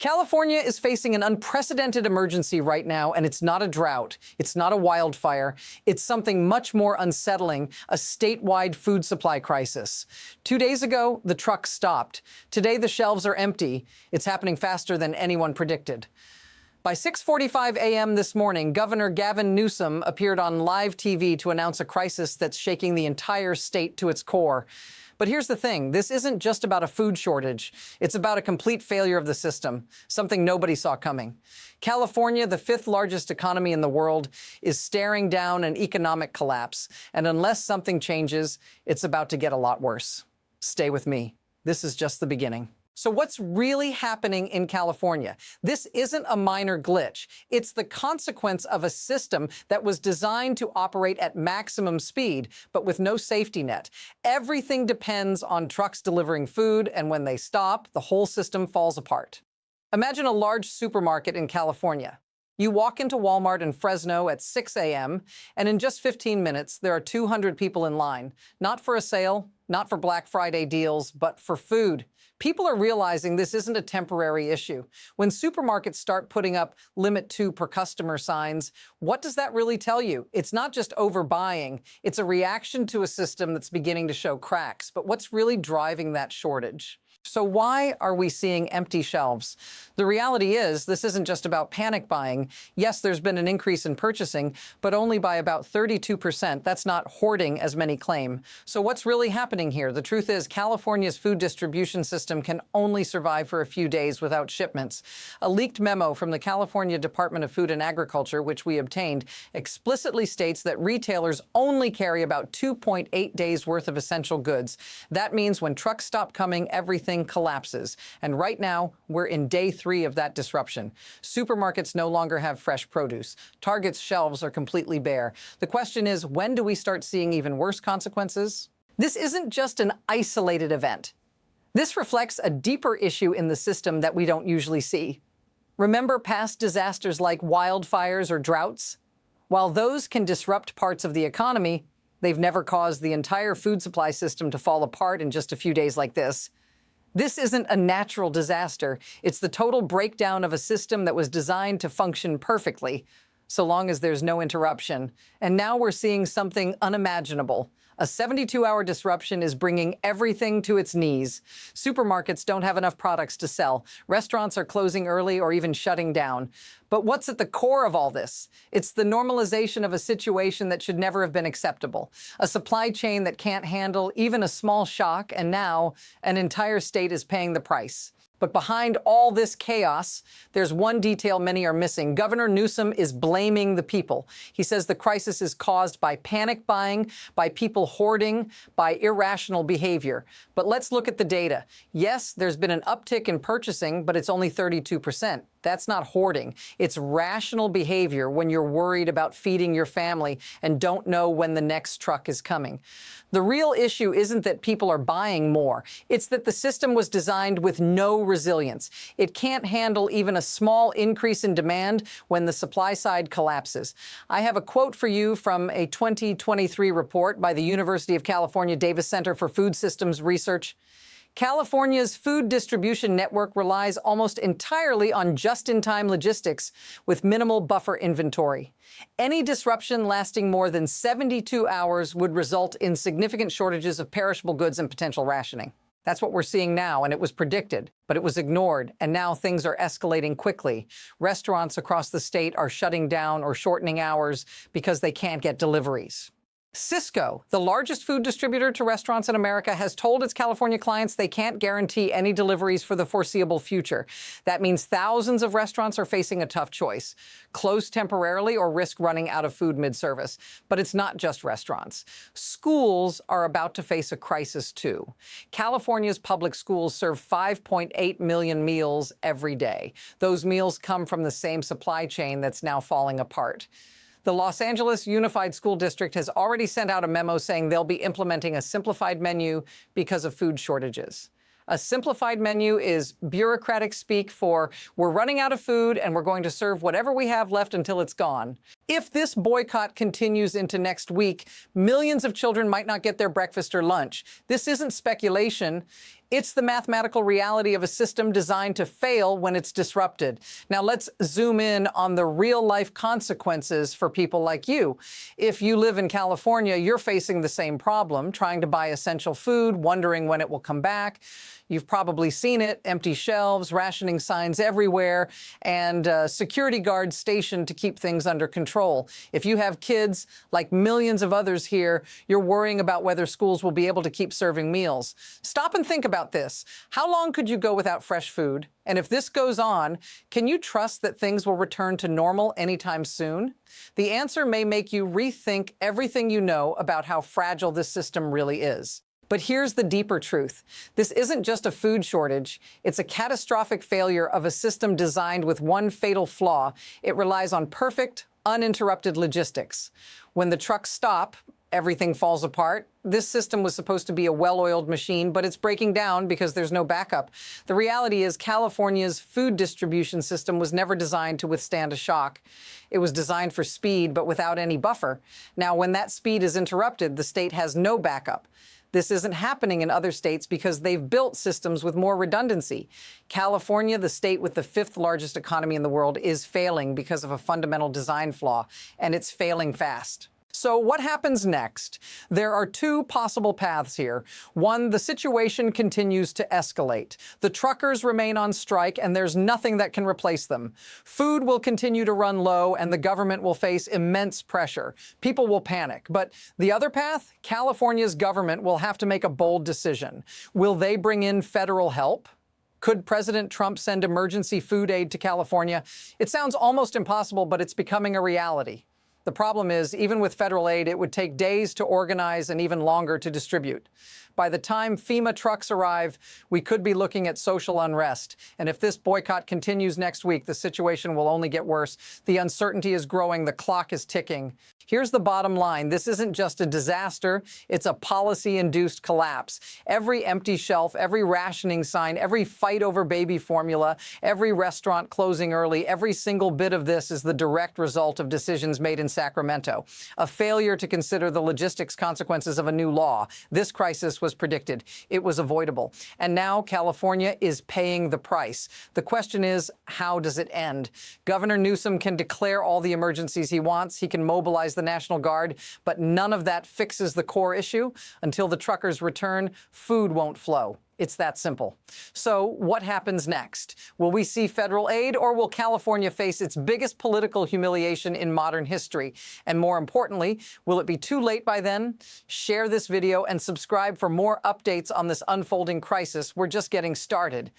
California is facing an unprecedented emergency right now, and it's not a drought. It's not a wildfire. It's something much more unsettling, a statewide food supply crisis. 2 days ago, the trucks stopped. Today, the shelves are empty. It's happening faster than anyone predicted. By 6:45 a.m. this morning, Governor Gavin Newsom appeared on live TV to announce a crisis that's shaking the entire state to its core. But here's the thing, this isn't just about a food shortage. It's about a complete failure of the system, something nobody saw coming. California, the fifth largest economy in the world, is staring down an economic collapse. And unless something changes, it's about to get a lot worse. Stay with me. This is just the beginning. So what's really happening in California? This isn't a minor glitch. It's the consequence of a system that was designed to operate at maximum speed, but with no safety net. Everything depends on trucks delivering food, and when they stop, the whole system falls apart. Imagine a large supermarket in California. You walk into Walmart in Fresno at 6 a.m., and in just 15 minutes, there are 200 people in line, not for a sale, not for Black Friday deals, but for food. People are realizing this isn't a temporary issue. When supermarkets start putting up limit 2 per customer signs, what does that really tell you? It's not just overbuying, it's a reaction to a system that's beginning to show cracks. But what's really driving that shortage? So why are we seeing empty shelves? The reality is this isn't just about panic buying. Yes, there's been an increase in purchasing, but only by about 32%. That's not hoarding, as many claim. So what's really happening here? The truth is California's food distribution system can only survive for a few days without shipments. A leaked memo from the California Department of Food and Agriculture, which we obtained, explicitly states that retailers only carry about 2.8 days worth of essential goods. That means when trucks stop coming, everything collapses. And right now, we're in day 3 of that disruption. Supermarkets no longer have fresh produce. Target's shelves are completely bare. The question is, when do we start seeing even worse consequences? This isn't just an isolated event. This reflects a deeper issue in the system that we don't usually see. Remember past disasters like wildfires or droughts? While those can disrupt parts of the economy, they've never caused the entire food supply system to fall apart in just a few days like this. This isn't a natural disaster. It's the total breakdown of a system that was designed to function perfectly, so long as there's no interruption. And now we're seeing something unimaginable. A 72-hour disruption is bringing everything to its knees. Supermarkets don't have enough products to sell. Restaurants are closing early or even shutting down. But what's at the core of all this? It's the normalization of a situation that should never have been acceptable. A supply chain that can't handle even a small shock, and now an entire state is paying the price. But behind all this chaos, there's one detail many are missing. Governor Newsom is blaming the people. He says the crisis is caused by panic buying, by people hoarding, by irrational behavior. But let's look at the data. Yes, there's been an uptick in purchasing, but it's only 32%. That's not hoarding. It's rational behavior when you're worried about feeding your family and don't know when the next truck is coming. The real issue isn't that people are buying more. It's that the system was designed with no resilience. It can't handle even a small increase in demand when the supply side collapses. I have a quote for you from a 2023 report by the University of California Davis Center for Food Systems Research. California's food distribution network relies almost entirely on just-in-time logistics with minimal buffer inventory. Any disruption lasting more than 72 hours would result in significant shortages of perishable goods and potential rationing. That's what we're seeing now, and it was predicted, but it was ignored, and now things are escalating quickly. Restaurants across the state are shutting down or shortening hours because they can't get deliveries. Sysco, the largest food distributor to restaurants in America, has told its California clients they can't guarantee any deliveries for the foreseeable future. That means thousands of restaurants are facing a tough choice: close temporarily or risk running out of food mid-service. But it's not just restaurants. Schools are about to face a crisis too. California's public schools serve 5.8 million meals every day. Those meals come from the same supply chain that's now falling apart. The Los Angeles Unified School District has already sent out a memo saying they'll be implementing a simplified menu because of food shortages. A simplified menu is bureaucratic speak for we're running out of food and we're going to serve whatever we have left until it's gone. If this boycott continues into next week, millions of children might not get their breakfast or lunch. This isn't speculation. It's the mathematical reality of a system designed to fail when it's disrupted. Now let's zoom in on the real-life consequences for people like you. If you live in California, you're facing the same problem, trying to buy essential food, wondering when it will come back. You've probably seen it, empty shelves, rationing signs everywhere, and security guards stationed to keep things under control. If you have kids, like millions of others here, you're worrying about whether schools will be able to keep serving meals. Stop and think about this. How long could you go without fresh food? And if this goes on, can you trust that things will return to normal anytime soon? The answer may make you rethink everything you know about how fragile this system really is. But here's the deeper truth. This isn't just a food shortage. It's a catastrophic failure of a system designed with one fatal flaw. It relies on perfect, uninterrupted logistics. When the trucks stop, everything falls apart. This system was supposed to be a well-oiled machine, but it's breaking down because there's no backup. The reality is California's food distribution system was never designed to withstand a shock. It was designed for speed, but without any buffer. Now, when that speed is interrupted, the state has no backup. This isn't happening in other states because they've built systems with more redundancy. California, the state with the 5th largest economy in the world, is failing because of a fundamental design flaw, and it's failing fast. So what happens next? There are two possible paths here. One, the situation continues to escalate. The truckers remain on strike, and there's nothing that can replace them. Food will continue to run low, and the government will face immense pressure. People will panic. But the other path, California's government will have to make a bold decision. Will they bring in federal help? Could President Trump send emergency food aid to California? It sounds almost impossible, but it's becoming a reality. The problem is, even with federal aid, it would take days to organize and even longer to distribute. By the time FEMA trucks arrive, we could be looking at social unrest. And if this boycott continues next week, the situation will only get worse. The uncertainty is growing. The clock is ticking. Here's the bottom line. This isn't just a disaster. It's a policy-induced collapse. Every empty shelf, every rationing sign, every fight over baby formula, every restaurant closing early, every single bit of this is the direct result of decisions made in Sacramento. A failure to consider the logistics consequences of a new law. This crisis was predicted. It was avoidable. And now California is paying the price. The question is, how does it end? Governor Newsom can declare all the emergencies he wants. He can mobilize the National Guard, but none of that fixes the core issue. Until the truckers return, food won't flow. It's that simple. So what happens next? Will we see federal aid, or will California face its biggest political humiliation in modern history? And more importantly, will it be too late by then? Share this video and subscribe for more updates on this unfolding crisis. We're just getting started.